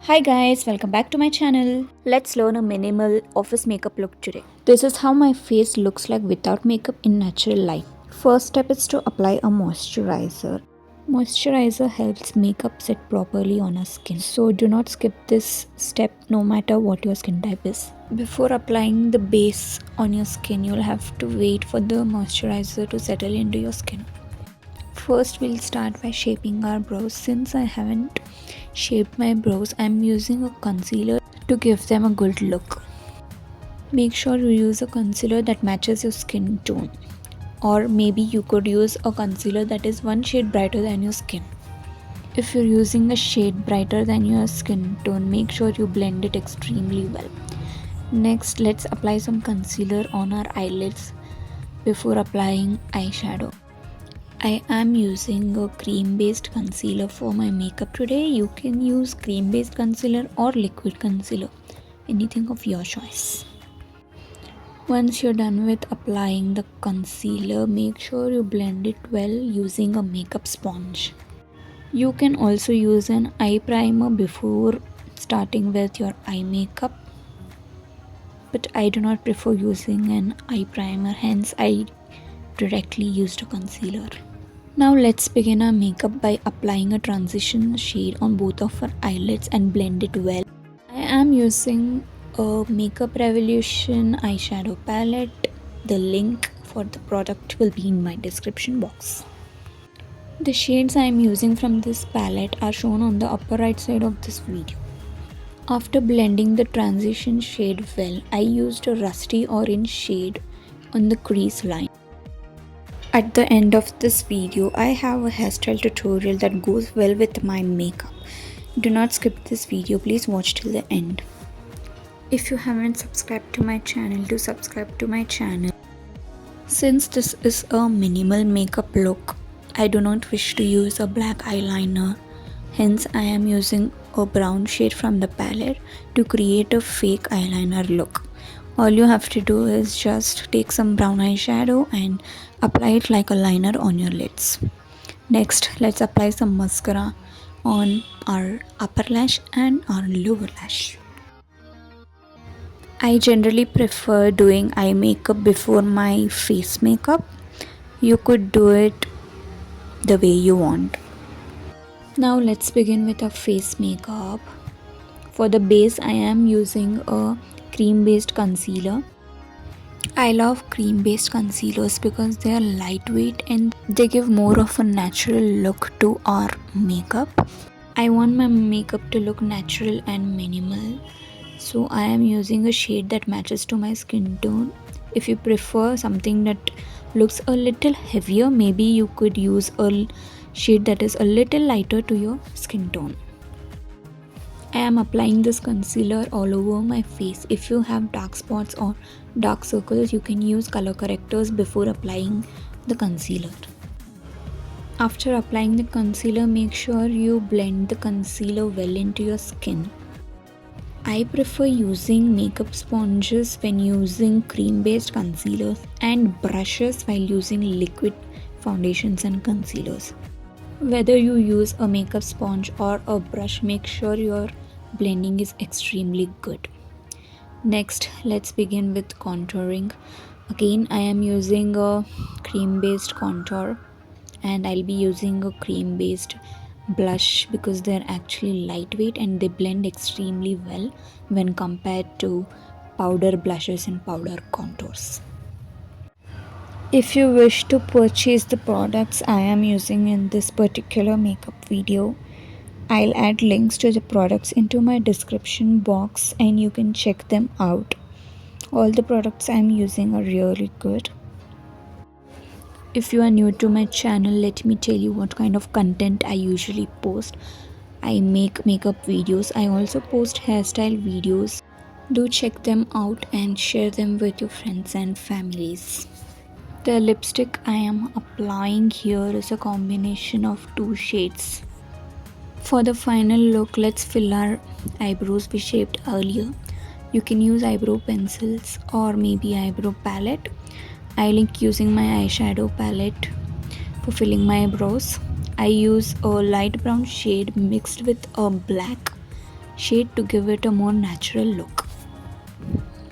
Hi guys, welcome back to my channel. Let's learn a minimal office makeup look today. This is how my face looks like without makeup in natural light. First step is to apply a moisturizer. Moisturizer helps makeup sit properly on our skin. So do not skip this step no matter what your skin type is. Before applying the base on your skin, you'll have to wait for the moisturizer to settle into your skin. First we'll start by shaping our brows. Since I haven't shaped my brows, I'm using a concealer to give them a good look. Make sure you use a concealer that matches your skin tone, or maybe you could use a concealer that is one shade brighter than your skin. If you're using a shade brighter than your skin tone, make sure you blend it extremely well. Next, let's apply some concealer on our eyelids before applying eyeshadow. I am using a cream based concealer for my makeup today. You can use cream based concealer or liquid concealer, anything of your choice. Once you're done with applying the concealer, make sure you blend it well using a makeup sponge. You can also use an eye primer before starting with your eye makeup, but I do not prefer using an eye primer, hence I directly used a concealer. Now let's begin our makeup by applying a transition shade on both of our eyelids and blend it well. I am using a Makeup Revolution eyeshadow palette. The link for the product will be in my description box. The shades I am using from this palette are shown on the upper right side of this video. After blending the transition shade well, I used a rusty orange shade on the crease line. At the end of this video, I have a hairstyle tutorial that goes well with my makeup. Do not skip this video, please watch till the end. If you haven't subscribed to my channel, do subscribe to my channel. Since this is a minimal makeup look, I do not wish to use a black eyeliner. Hence, I am using a brown shade from the palette to create a fake eyeliner look. All you have to do is just take some brown eyeshadow and apply it like a liner on your lids. Next, let's apply some mascara on our upper lash and our lower lash. I generally prefer doing eye makeup before my face makeup. You could do it the way you want. Now let's begin with our face makeup. For the base, I am using a cream based concealer. I love cream based concealers because they are lightweight and they give more of a natural look to our makeup. I want my makeup to look natural and minimal, so I am using a shade that matches to my skin tone. If you prefer something that looks a little heavier, maybe you could use a shade that is a little lighter to your skin tone. I am applying this concealer all over my face. If you have dark spots or dark circles, you can use color correctors before applying the concealer. After applying the concealer, make sure you blend the concealer well into your skin. I prefer using makeup sponges when using cream based concealers and brushes while using liquid foundations and concealers. Whether you use a makeup sponge or a brush, make sure your blending is extremely good. Next, let's begin with contouring. Again, I am using a cream based contour and I'll be using a cream based blush because they're actually lightweight and they blend extremely well when compared to powder blushes and powder contours. If you wish to purchase the products I am using in this particular makeup video, I'll add links to the products into my description box and you can check them out. All the products I'm using are really good. If you are new to my channel, let me tell you what kind of content I usually post. I make makeup videos. I also post hairstyle videos. Do check them out and share them with your friends and families. The lipstick I am applying here is a combination of two shades. For the final look, let's fill our eyebrows we shaped earlier. You can use eyebrow pencils or maybe eyebrow palette. I like using my eyeshadow palette for filling my eyebrows. I use a light brown shade mixed with a black shade to give it a more natural look.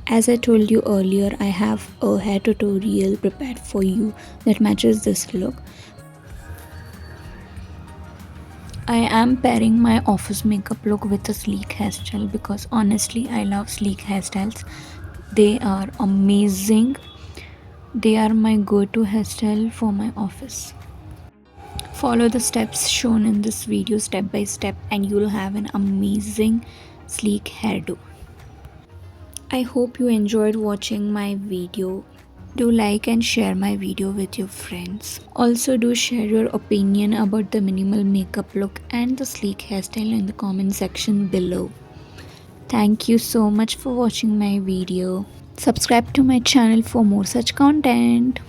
As I told you earlier, I have a hair tutorial prepared for you that matches this look. I am pairing my office makeup look with a sleek hairstyle because honestly I love sleek hairstyles. They are amazing. They are my go-to hairstyle for my office. Follow the steps shown in this video step by step and you'll have an amazing sleek hairdo. I hope you enjoyed watching my video. Do like and share my video with your friends. Also do share your opinion about the minimal makeup look and the sleek hairstyle in the comment section below. Thank you so much for watching my video. Subscribe to my channel for more such content.